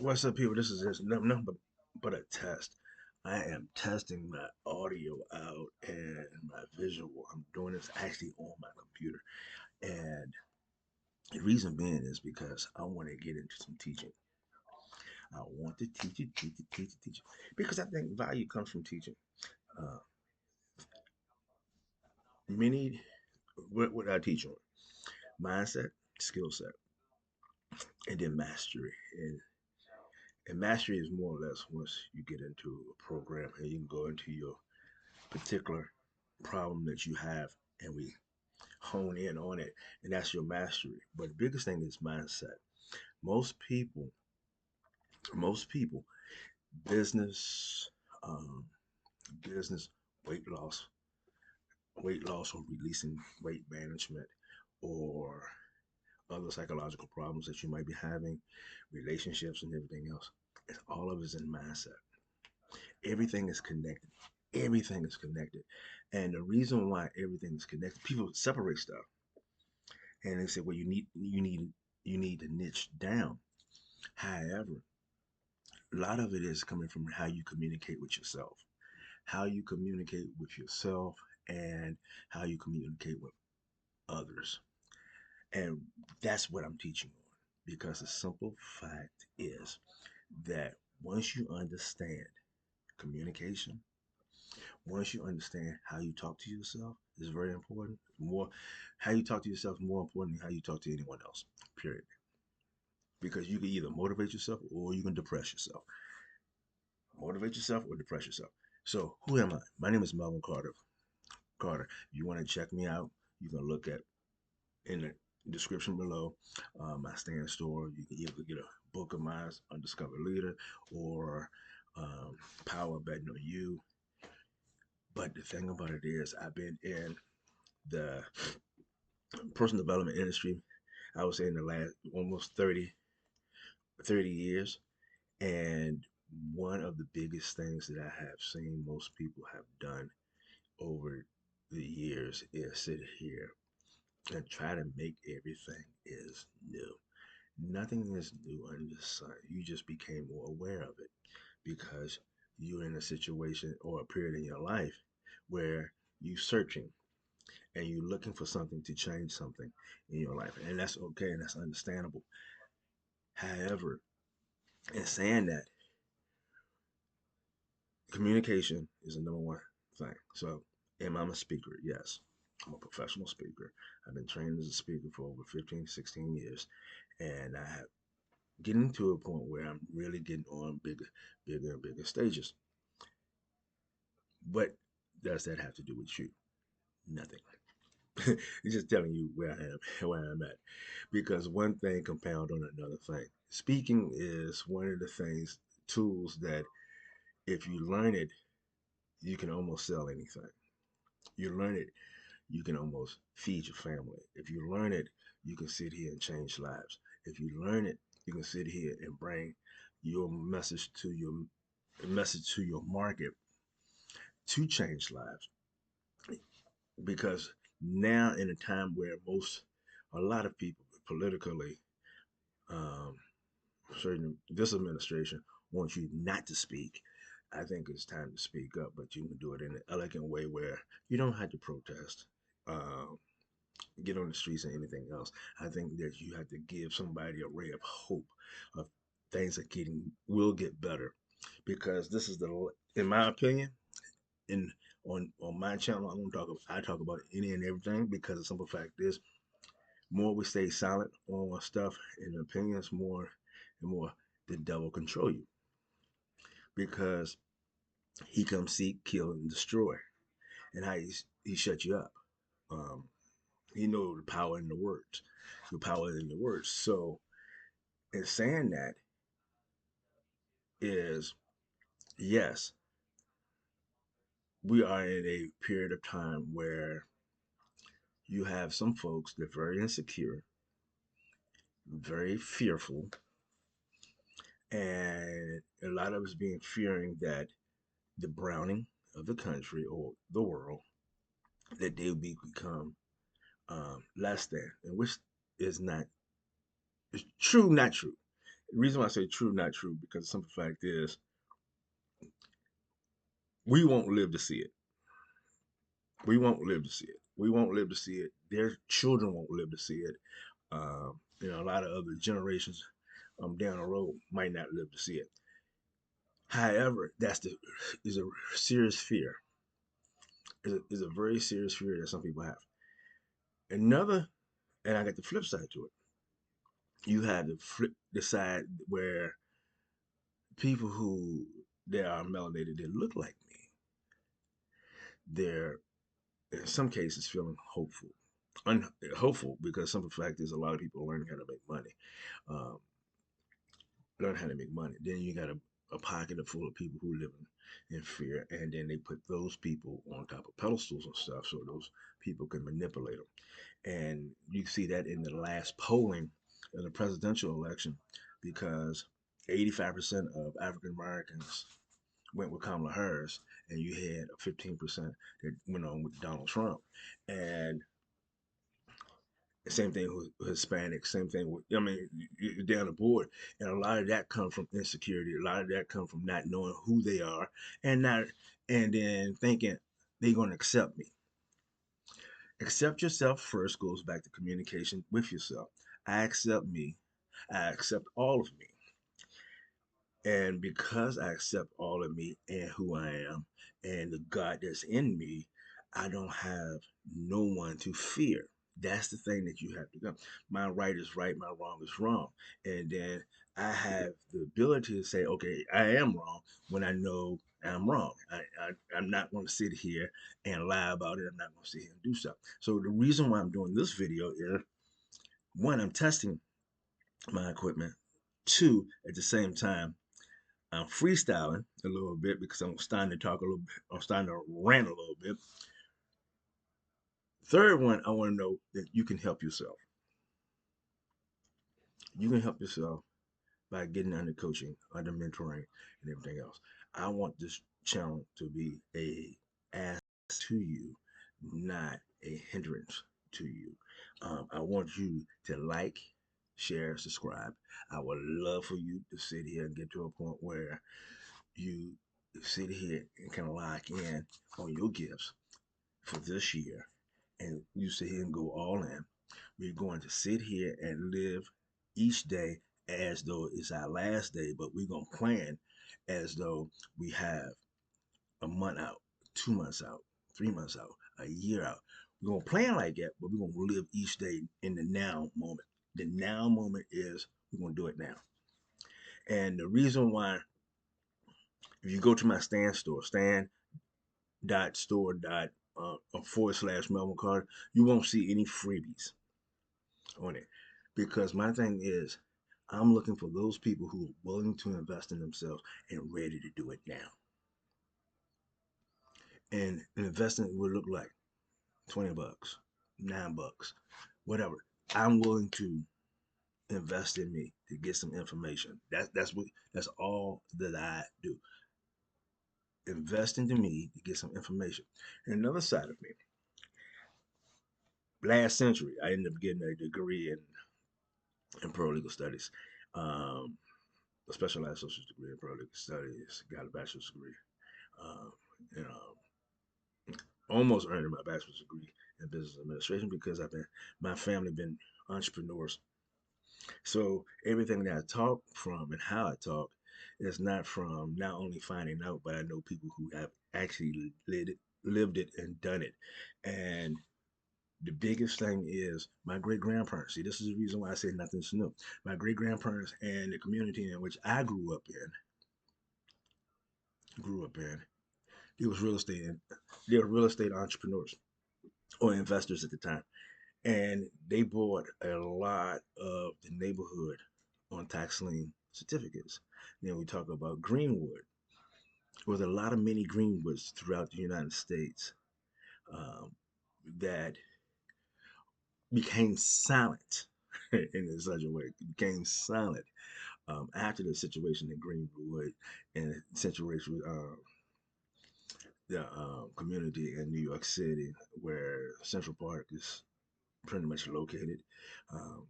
What's up, people? This is just nothing but a test. I am testing my audio out and my visual. I'm doing this actually on my computer. And the reason being is because I want to get into some teaching. I want to teach it. Because I think value comes from teaching. Uh, many, what I teach on? Mindset, skill set, and then mastery. And mastery is more or less once you get into a program and you can go into your particular problem that you have and we hone in on it, and that's your mastery. But the biggest thing is mindset. Most people, most people, business, um, business, weight loss, weight loss, or releasing weight management, or other psychological problems that you might be having, relationships and everything else. It's all of it is in mindset. Everything is connected. Everything is connected. And the reason why everything is connected, people separate stuff. And they say, well, you need to niche down. However, a lot of it is coming from how you communicate with yourself, how you communicate with yourself, and how you communicate with others. And that's what I'm teaching on. Because the simple fact is that once you understand communication, once you understand how you talk to yourself is very important. More how you talk to yourself is more important than how you talk to anyone else. Period. Because you can either motivate yourself or you can depress yourself. Motivate yourself or depress yourself. So who am I? My name is Melvin Carter. Carter. If you want to check me out, you can look at in the description below my stand store. You can either get a book of mine, Undiscovered Leader, or Power Betting on You. But the thing about it is, I've been in the personal development industry, I would say in the last almost 30 years. And one of the biggest things that I have seen most people have done over the years is sit here and try to make everything is new. Nothing is new under the sun. You just became more aware of it because you're in a situation or a period in your life where you're searching and you're looking for something to change something in your life. And that's okay and that's understandable. However, in saying that, communication is the number one thing. So, am I a speaker? Yes. I'm a professional speaker. I've been trained as a speaker for over 15, 16 years. And I have getting to a point where I'm really getting on bigger and bigger stages. What does that have to do with you? Nothing. It's just telling you where I am, where I'm at. Because one thing compound on another thing. Speaking is one of the things, tools that if you learn it, you can almost sell anything. You learn it, you can almost feed your family. If you learn it, you can sit here and change lives. If you learn it, you can sit here and bring your message to your market to change lives. Because now in a time where a lot of people politically, um, certain this administration wants you not to speak. I think it's time to speak up, but you can do it in an elegant way where you don't have to protest. Um, get on the streets and anything else. I think that you have to give somebody a ray of hope of things that will get better, because this is in my opinion, in on my channel, I talk about any and everything because the simple fact is, more we stay silent on stuff and opinions, more and more the devil control you because he comes seek, kill, and destroy, and how he shut you up. Um, he know the power in the words, the power in the words. So in saying that is, yes, we are in a period of time where you have some folks that are very insecure, very fearful, and a lot of us being fearing that the browning of the country or the world, that they will become less than, and which is not, it's true, not true. The reason why I say true, not true, because the simple fact is we won't live to see it. We won't live to see it. We won't live to see it. Their children won't live to see it. A lot of other generations down the road might not live to see it. However, that's the is a serious fear. Is a very serious fear that some people have. Another, and I got the flip side to it. You have the side where people who they are melanated, they look like me. They're in some cases feeling hopeful. Hopeful because simple fact is a lot of people learn how to make money. Um, Learn how to make money. Then you got a pocket full of people who live in fear, and then they put those people on top of pedestals and stuff so those people can manipulate them. And you see that in the last polling in the presidential election because 85% of African Americans went with Kamala Harris, and you had 15% that went on with Donald Trump. And same thing with Hispanics, same thing with, I mean, down the board. And a lot of that comes from insecurity. A lot of that comes from not knowing who they are and not, and then thinking they're going to accept me. Accept yourself first goes back to communication with yourself. I accept me. I accept all of me. And because I accept all of me and who I am and the God that's in me, I don't have no one to fear. That's the thing that you have to go. My right is right, my wrong is wrong. And then I have the ability to say, okay, I am wrong when I know I'm wrong. I'm not going to sit here and lie about it. I'm not going to sit here and do stuff. So the reason why I'm doing this video is one, I'm testing my equipment. Two, at the same time, I'm freestyling a little bit because I'm starting to talk a little bit. I'm starting to rant a little bit. Third one, I want to know that you can help yourself. You can help yourself by getting under coaching, under mentoring, and everything else. I want this channel to be a ask to you, not a hindrance to you. I want you to like, share, subscribe. I would love for you to sit here and get to a point where you sit here and kind of lock in on your gifts for this year and you sit here and go all in. We're going to sit here and live each day as though it's our last day, but we're going to plan as though we have a month out, 2 months out, 3 months out, a year out. We're going to plan like that, but we're going to live each day in the now moment. The now moment is we're going to do it now. And the reason why, if you go to my Stan store, stan.store / Melvin Carter, you won't see any freebies on it. Because my thing is, I'm looking for those people who are willing to invest in themselves and ready to do it now. And an investment would look like $20, $9, whatever. I'm willing to invest in me to get some information. That's all that I do. Invest into me to get some information. And another side of me, last century, I ended up getting a degree in paralegal studies, a specialized social degree in paralegal studies. Got a bachelor's degree. Um, you know, almost earned my bachelor's degree in business administration because my family been entrepreneurs. So everything that I talk from and how I talk is not from not only finding out, but I know people who have actually lived it and done it. And the biggest thing is my great grandparents. See, this is the reason why I say nothing's new. My great grandparents and the community in which I grew up in, it was real estate, and they were real estate entrepreneurs or investors at the time, and they bought a lot of the neighborhood on tax lien certificates. Then we talk about Greenwood. There was a lot of mini Greenwoods throughout the United States um, that became silent in such a way. It became silent after the situation in Greenwood and the situation with the community in New York City, where Central Park is pretty much located. Um,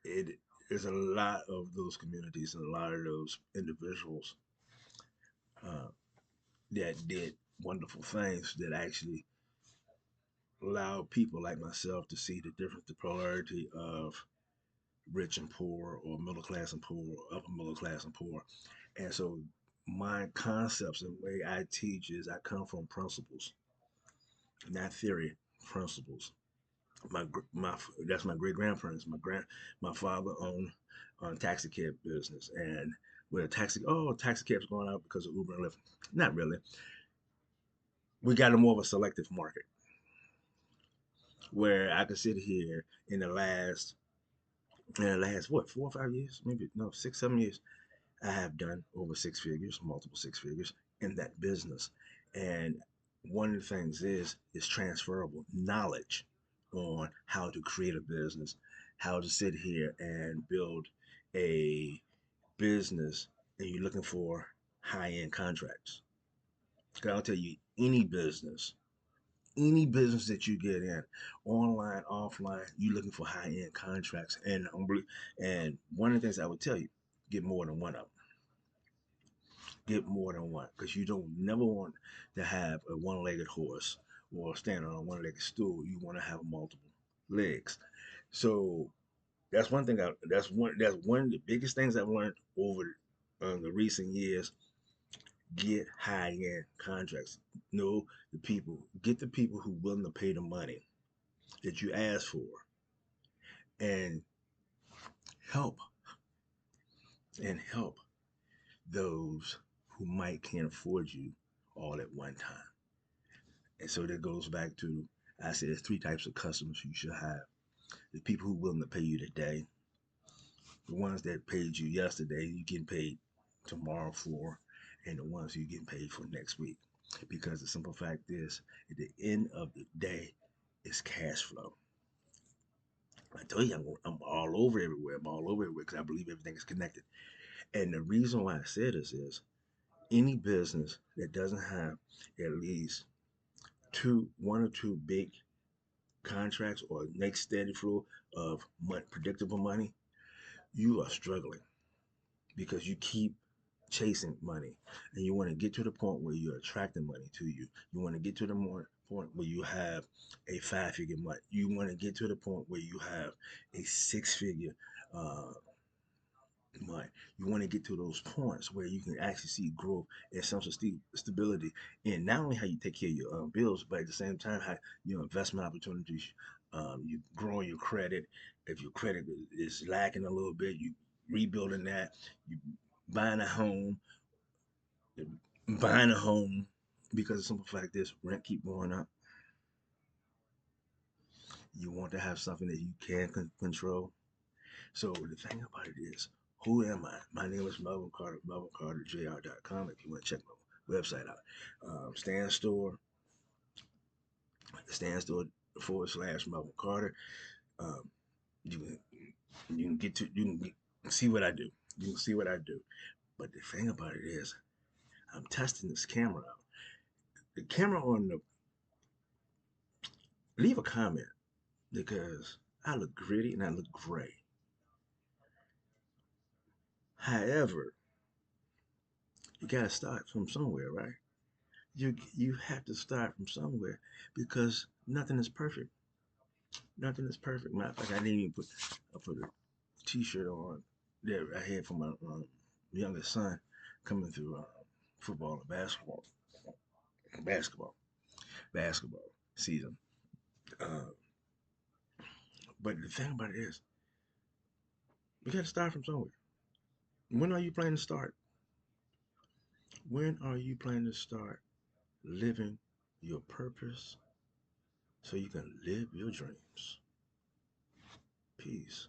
it there's a lot of those communities and a lot of those individuals uh, that did wonderful things that actually allowed people like myself to see the difference, the polarity of rich and poor, or middle class and poor, or upper middle class and poor. And so my concepts and way I teach is I come from principles, not theory, principles. My that's my great grandparents. My father owned a taxi cab business, and with a taxi cabs going out because of Uber and Lyft. Not really. We got a more of a selective market where I could sit here in the last what 4 or 5 years, maybe no 6 7 years. I have done over six figures, multiple six figures in that business. And one of the things is transferable knowledge on how to create a business, how to sit here and build a business, and you're looking for high end contracts. 'Cause I'll tell you, any business that you get in, online, offline, you're looking for high end contracts. And one of the things I would tell you, get more than one of them. Get more than one, because you don't never want to have a one-legged horse or stand on a one-legged stool. You want to have multiple legs. So that's one of the biggest things I've learned over the recent years. Get high-end contracts. Know the people. Get the people who willing to pay the money that you ask for, and help help those who might can't afford you all at one time. And so that goes back to, I said, there's three types of customers you should have. The people who are willing to pay you today, the ones that paid you yesterday, you getting paid tomorrow for, and the ones you getting paid for next week. Because the simple fact is, at the end of the day, it's cash flow. I tell you, I'm all over everywhere. I'm all over everywhere because I believe everything is connected. And the reason why I say this is any business that doesn't have at least one or two big contracts or next steady flow of predictable money, you are struggling because you keep chasing money, and you want to get to the point where you're attracting money to you. You want to get to the point where you have a five-figure month. You want to get to the point where you have a six-figure uh, month. You want to get to those points where you can actually see growth and some stability in not only how you take care of your bills, but at the same time how your investment opportunities. You growing your credit. If your credit is lacking a little bit, you rebuilding that. You buying a home, buying a home, because of simple fact this rent keep going up. You want to have something that you can control. So the thing about it is, who am I? My name is Melvin Carter, MelvinCarterJR.com. If you want to check my website out, stan.store, stan.store / Melvin Carter. Um, you can see what I do. You can see what I do. But the thing about it is, I'm testing this camera out. The camera on the leave a comment, because I look gritty and I look gray. However, you gotta start from somewhere, right? You have to start from somewhere, because nothing is perfect. Nothing is perfect. Matter of fact, I didn't even put a T-shirt on that I had for my youngest son coming through football and basketball, basketball season. Uh, but the thing about it is, we got to start from somewhere. When are you planning to start? When are you planning to start living your purpose so you can live your dreams? Peace.